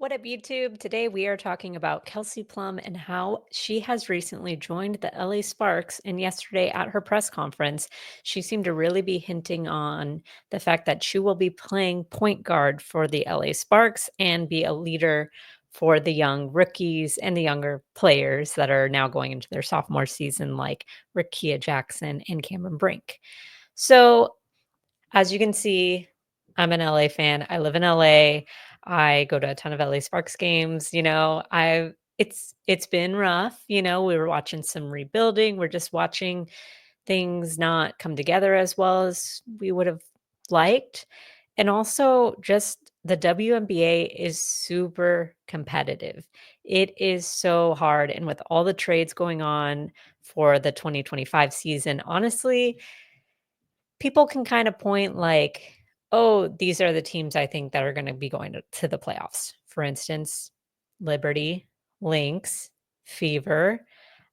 What up, YouTube? Today we are talking about Kelsey Plum and how she has recently joined the LA Sparks. And yesterday at her press conference, she seemed to really be hinting on the fact that she will be playing point guard for the LA Sparks and be a leader for the young rookies and the younger players that are now going into their sophomore season, like Rickea Jackson and Cameron Brink. So as you can see, I'm an LA fan. I live in LA. I go to a ton of LA Sparks games. It's been rough. We were watching some rebuilding. We're just watching things not come together as well as we would have liked. And also just the WNBA is super competitive. It is so hard. And with all the trades going on for the 2025 season, honestly, people can kind of point like, "Oh, these are the teams I think that are gonna be going to the playoffs." For instance, Liberty, Lynx, Fever,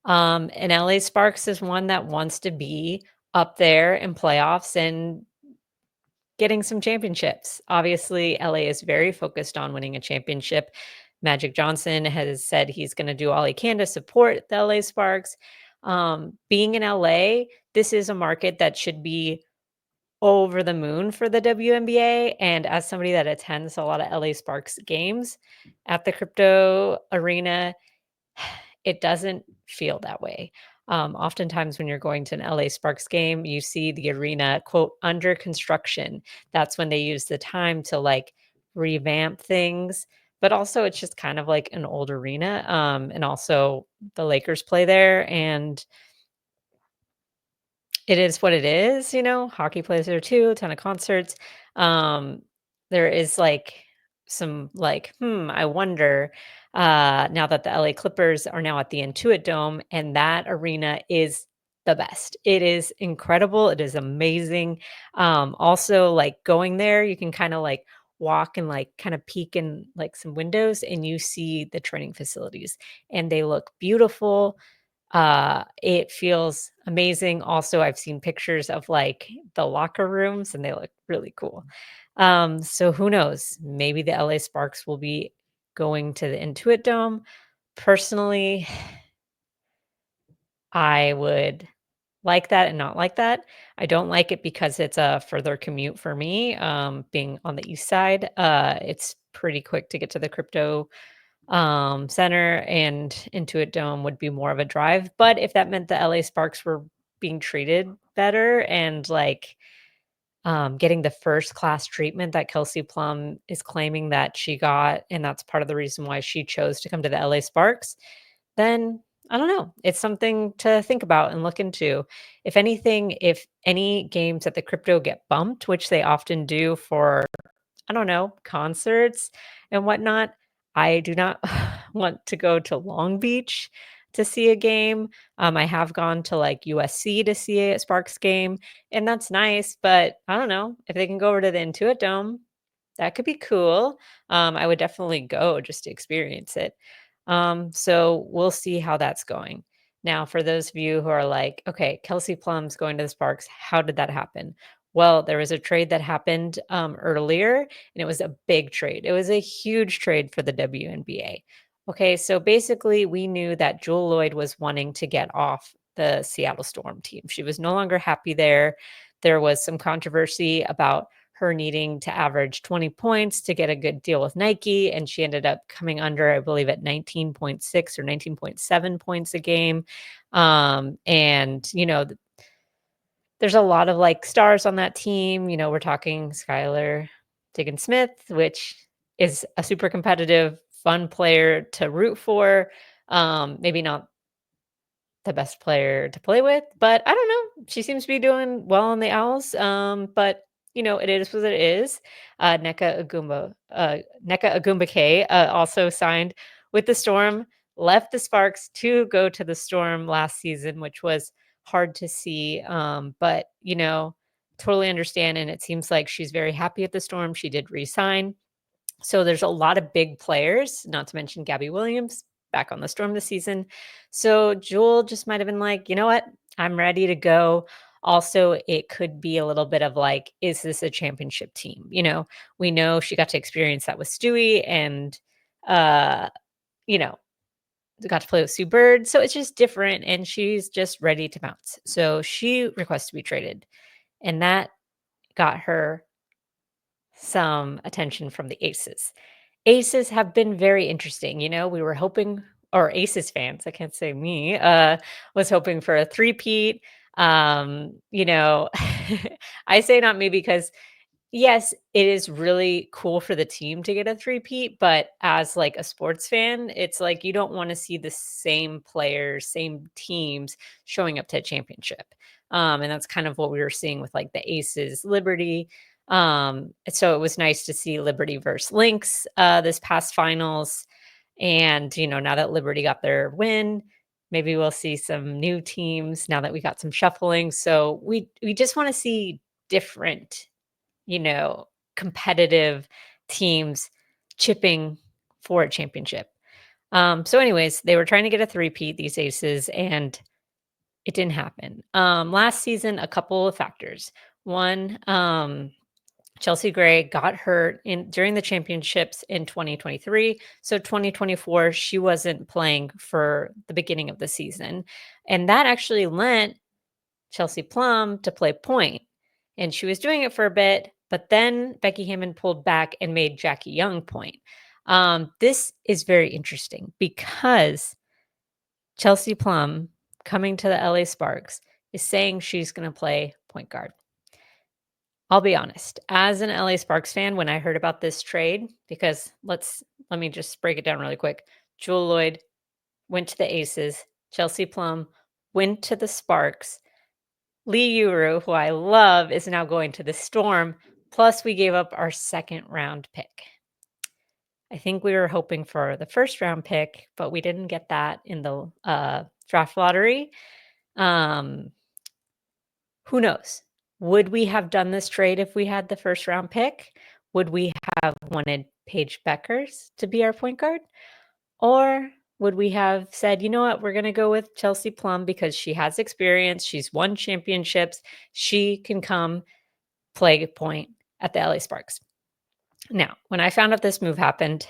and LA Sparks is one that wants to be up there in playoffs and getting some championships. Obviously, LA is very focused on winning a championship. Magic Johnson has said he's gonna do all he can to support the LA Sparks. Being in LA, this is a market that should be over the moon for the WNBA, and as somebody that attends a lot of LA Sparks games at the crypto arena, it doesn't feel that way. Oftentimes when you're going to an LA Sparks game, you see the arena, quote, "under construction." That's when they use the time to, like, revamp things, but also it's just kind of like an old arena, and also the Lakers play there, and it is what it is, hockey plays there too, a ton of concerts. Um, there is, like, some, like, I wonder, now that the LA Clippers are now at the Intuit Dome, and that arena is the best. It is incredible, it is amazing. Also, like, going there, you can kinda, like, walk and, like, kinda peek in, like, some windows, and you see the training facilities, and they look beautiful. It feels amazing. Also, I've seen pictures of, like, the locker rooms, and they look really cool. So who knows? Maybe the LA Sparks will be going to the Intuit Dome. Personally, I would like that and not like that. I don't like it because it's a further commute for me, being on the east side. It's pretty quick to get to the crypto center, and Intuit Dome would be more of a drive. But if that meant the LA Sparks were being treated better and like getting the first class treatment that Kelsey Plum is claiming that she got, and that's part of the reason why she chose to come to the LA Sparks, then I don't know. It's something to think about and look into. If anything, if any games at the crypto get bumped, which they often do for, I don't know, concerts and whatnot. I do not want to go to Long Beach to see a game. I have gone to like USC to see a Sparks game, and that's nice. But I don't know if they can go over to the Intuit Dome, that could be cool. I would definitely go just to experience it. So we'll see how that's going. Now, for those of you who are like, okay, Kelsey Plum's going to the Sparks, how did that happen? Well, there was a trade that happened earlier, and it was a big trade. It was a huge trade for the WNBA. Okay, so basically, we knew that Jewell Loyd was wanting to get off the Seattle Storm team. She was no longer happy there. There was some controversy about her needing to average 20 points to get a good deal with Nike, and she ended up coming under, I believe, at 19.6 or 19.7 points a game. And there's a lot of like stars on that team. We're talking Skylar Diggins Smith, which is a super competitive, fun player to root for. Maybe not the best player to play with, but I don't know. She seems to be doing well on the Owls. But it is what it is. Neka Agumbake also signed with the Storm, left the Sparks to go to the Storm last season, which was hard to see. But totally understand. And it seems like she's very happy at the Storm. She did resign. So there's a lot of big players, not to mention Gabby Williams back on the Storm this season. So Jewel just might have been like, you know what? I'm ready to go. Also, it could be a little bit of like, is this a championship team? We know she got to experience that with Stewie, and you know, got to play with Sue Bird. So it's just different. And she's just ready to bounce. So she requests to be traded. And that got her some attention from the Aces. Aces have been very interesting. We were hoping, or Aces fans, I can't say me, was hoping for a three-peat. I say not me because yes, it is really cool for the team to get a three-peat, but as like a sports fan, it's like you don't want to see the same players, same teams showing up to a championship. And that's kind of what we were seeing with like the Aces, Liberty. So it was nice to see Liberty versus Lynx this past finals. And, now that Liberty got their win, maybe we'll see some new teams now that we got some shuffling. So we just want to see different competitive teams chipping for a championship. So anyways, they were trying to get a three-peat, these Aces, and it didn't happen. Last season, a couple of factors. One, Chelsea Gray got hurt during the championships in 2023. So 2024, she wasn't playing for the beginning of the season. And that actually lent Chelsea Plum to play point. And she was doing it for a bit, but then Becky Hammon pulled back and made Jackie Young point. This is very interesting because Chelsea Plum, coming to the LA Sparks, is saying she's going to play point guard. I'll be honest, as an LA Sparks fan, when I heard about this trade, because let me just break it down really quick. Jewell Loyd went to the Aces. Chelsea Plum went to the Sparks. Li Yueri, who I love, is now going to the Storm. Plus, we gave up our second round pick. I think we were hoping for the first round pick, but we didn't get that in the draft lottery. Who knows? Would we have done this trade if we had the first round pick? Would we have wanted Paige Bueckers to be our point guard? Or would we have said, you know what, we're going to go with Chelsea Plum because she has experience, she's won championships, she can come play point at the LA Sparks. Now, when I found out this move happened,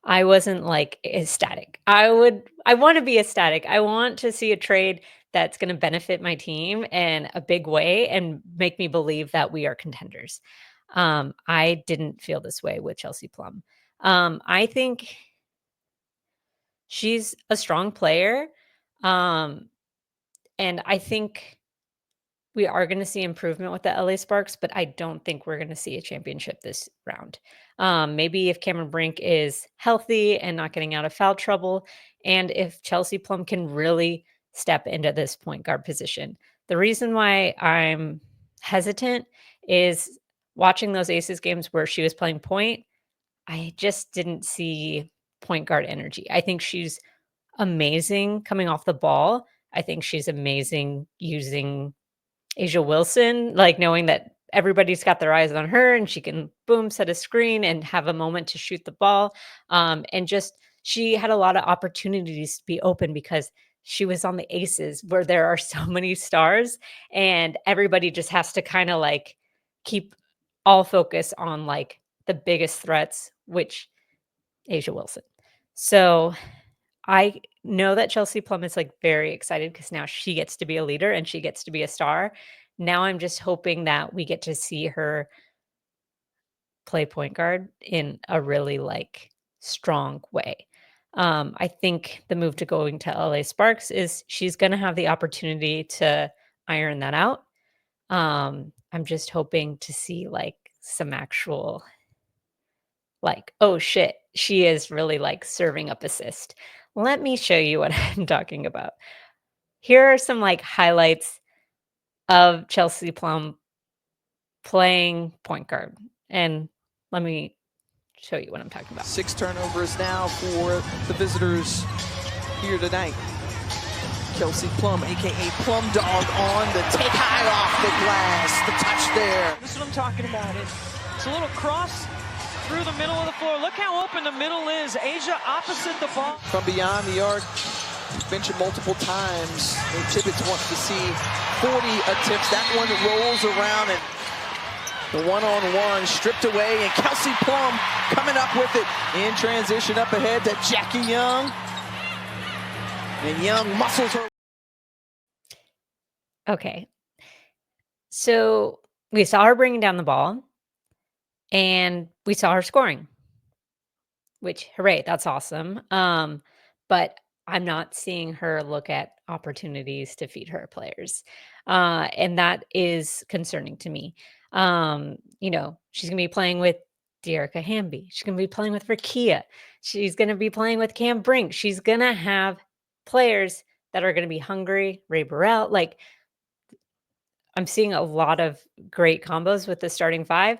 I wasn't like ecstatic. I want to be ecstatic. I want to see a trade that's going to benefit my team in a big way and make me believe that we are contenders. I didn't feel this way with Chelsea Plum. I think she's a strong player. And I think we are going to see improvement with the LA Sparks, but I don't think we're going to see a championship this round. Maybe if Cameron Brink is healthy and not getting out of foul trouble, and if Chelsea Plum can really step into this point guard position. The reason why I'm hesitant is watching those Aces games where she was playing point, I just didn't see point guard energy. I think she's amazing coming off the ball. I think she's amazing using Asia Wilson, like knowing that everybody's got their eyes on her and she can boom, set a screen and have a moment to shoot the ball. And just she had a lot of opportunities to be open because she was on the Aces where there are so many stars and everybody just has to kind of like keep all focus on like the biggest threats, which Asia Wilson. So I know that Chelsea Plum is like very excited because now she gets to be a leader and she gets to be a star. Now I'm just hoping that we get to see her play point guard in a really like strong way. I think the move to going to LA Sparks is she's going to have the opportunity to iron that out. I'm just hoping to see like some actual like, oh shit, she is really like serving up assist. Let me show you what I'm talking about. Here are some like highlights of Chelsea Plum playing point guard. And let me show you what I'm talking about. 6 turnovers now for the visitors here tonight. Kelsey Plum, a.k.a. Plum Dog, on the take high off the glass. The touch there. This is what I'm talking about. It's a little cross through the middle of the floor. Look how open the middle is. Asia opposite the ball. From beyond the arc, mentioned multiple times, Tibbetts wants to see 40 attempts. That one rolls around and The one-on-one stripped away, and Kelsey Plum coming up with it in transition up ahead to Jackie Young. And Young muscles her. Okay. So we saw her bringing down the ball, and we saw her scoring, which, hooray, that's awesome. But I'm not seeing her look at opportunities to feed her players. And that is concerning to me. She's going to be playing with Dearica Hamby. She's going to be playing with Rakia. She's going to be playing with Cam Brink. She's going to have players that are going to be hungry. Ray Burrell. Like, I'm seeing a lot of great combos with the starting five,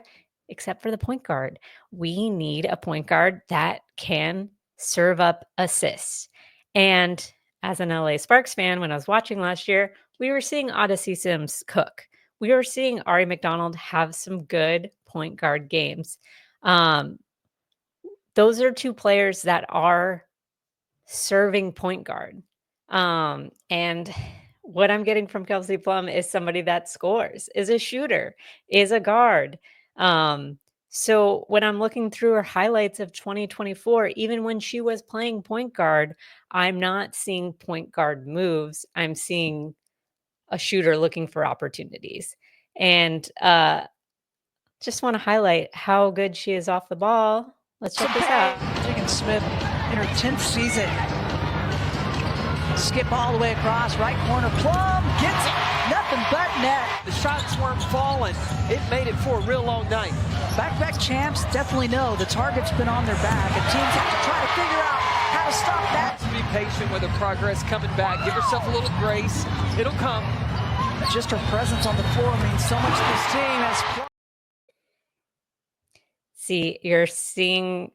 except for the point guard. We need a point guard that can serve up assists. And as an LA Sparks fan, when I was watching last year, we were seeing Odyssey Sims cook. We were seeing Ari McDonald have some good point guard games. Those are two players that are serving point guard. And what I'm getting from Kelsey Plum is somebody that scores, is a shooter, is a guard. So when I'm looking through her highlights of 2024, even when she was playing point guard, I'm not seeing point guard moves. I'm seeing a shooter looking for opportunities. And just want to highlight how good she is off the ball. Let's check this out. Jenkins Smith in her 10th season. Skip all the way across, right corner. Plum gets it. Nothing but net. The shots weren't falling. It made it for a real long night. Back-to-back champs definitely know the target's been on their back, and teams have to try to figure out how to stop that. Be patient with her progress coming back. Give herself a little grace. It'll come. Just her presence on the floor means so much to this team. As See, you're seeing,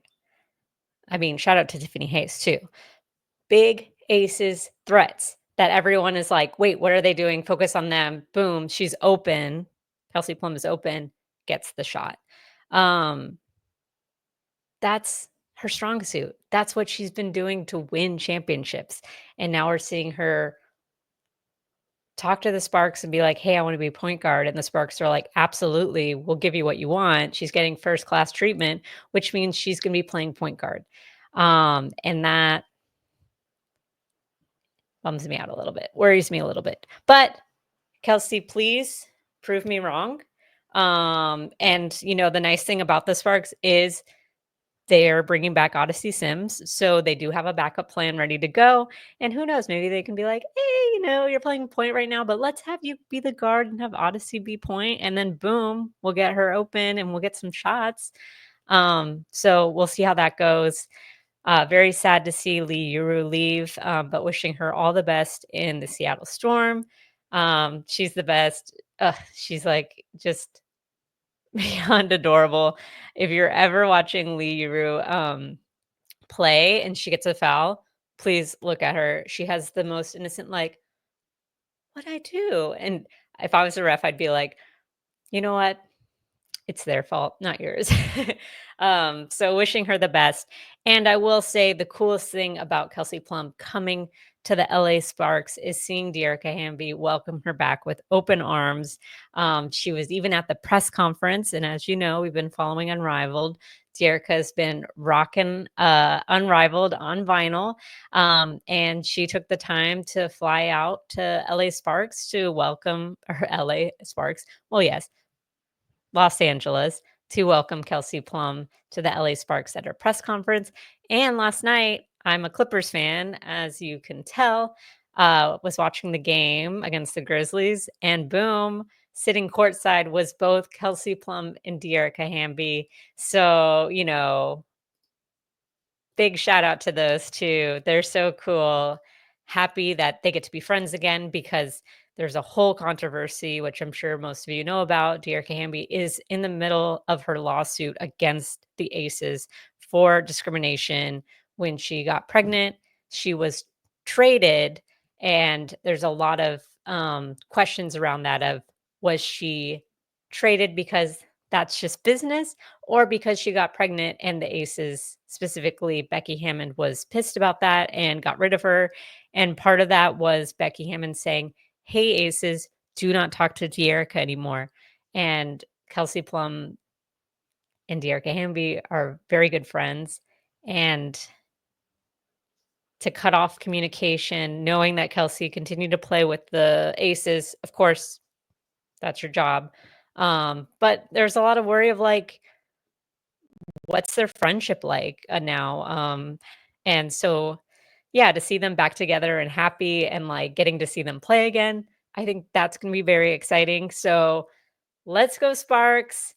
shout out to Tiffany Hayes too. Big aces threats that everyone is like, wait, what are they doing? Focus on them. Boom, she's open. Kelsey Plum is open, gets the shot. That's her strong suit. That's what she's been doing to win championships. And now we're seeing her talk to the Sparks and be like, hey, I want to be point guard. And the Sparks are like, absolutely, we'll give you what you want. She's getting first-class treatment, which means she's going to be playing point guard. And that bums me out a little bit, worries me a little bit. But Kelsey, please prove me wrong. And, the nice thing about the Sparks is they're bringing back Odyssey Sims, so they do have a backup plan ready to go. And who knows, maybe they can be like, hey, you're playing point right now, but let's have you be the guard and have Odyssey be point, and then boom, we'll get her open and we'll get some shots. So we'll see how that goes. Very sad to see Li Yueri leave, but wishing her all the best in the Seattle Storm. She's the best. She's like just beyond adorable. If you're ever watching Li Yueri play and she gets a foul, please look at her. She has the most innocent, like, what'd I do? And if I was a ref, I'd be like, you know what? It's their fault, not yours. So wishing her the best. And I will say the coolest thing about Kelsey Plum coming to the LA Sparks is seeing Dearica Hamby welcome her back with open arms. She was even at the press conference. And as you know, we've been following Unrivaled. Dearica has been rocking Unrivaled on vinyl. And she took the time to fly out to LA Sparks to welcome her LA Sparks. Well, yes, Los Angeles, to welcome Kelsey Plum to the LA Sparks at her press conference. And last night, I'm a Clippers fan, as you can tell, was watching the game against the Grizzlies, and boom, sitting courtside was both Kelsey Plum and Dearica Hamby. So, big shout out to those two. They're so cool. Happy that they get to be friends again, because there's a whole controversy, which I'm sure most of you know about. Dearica Hamby is in the middle of her lawsuit against the Aces for discrimination. When she got pregnant, she was traded, and there's a lot of questions around that of, was she traded because that's just business, or because she got pregnant and the Aces, specifically Becky Hammond, was pissed about that and got rid of her. And part of that was Becky Hammond saying, hey, Aces, do not talk to Dearica anymore. And Kelsey Plum and De'Arca Hamby are very good friends, and to cut off communication, knowing that Kelsey continued to play with the Aces, of course, that's your job. But there's a lot of worry of like, what's their friendship like now? And so, yeah, to see them back together and happy and like getting to see them play again, I think that's going to be very exciting. So let's go Sparks.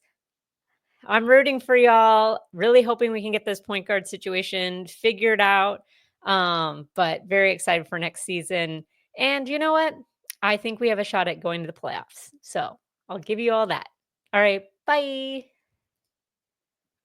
I'm rooting for y'all. Really hoping we can get this point guard situation figured out. But very excited for next season. And you know what? I think we have a shot at going to the playoffs. So I'll give you all that. All right. Bye.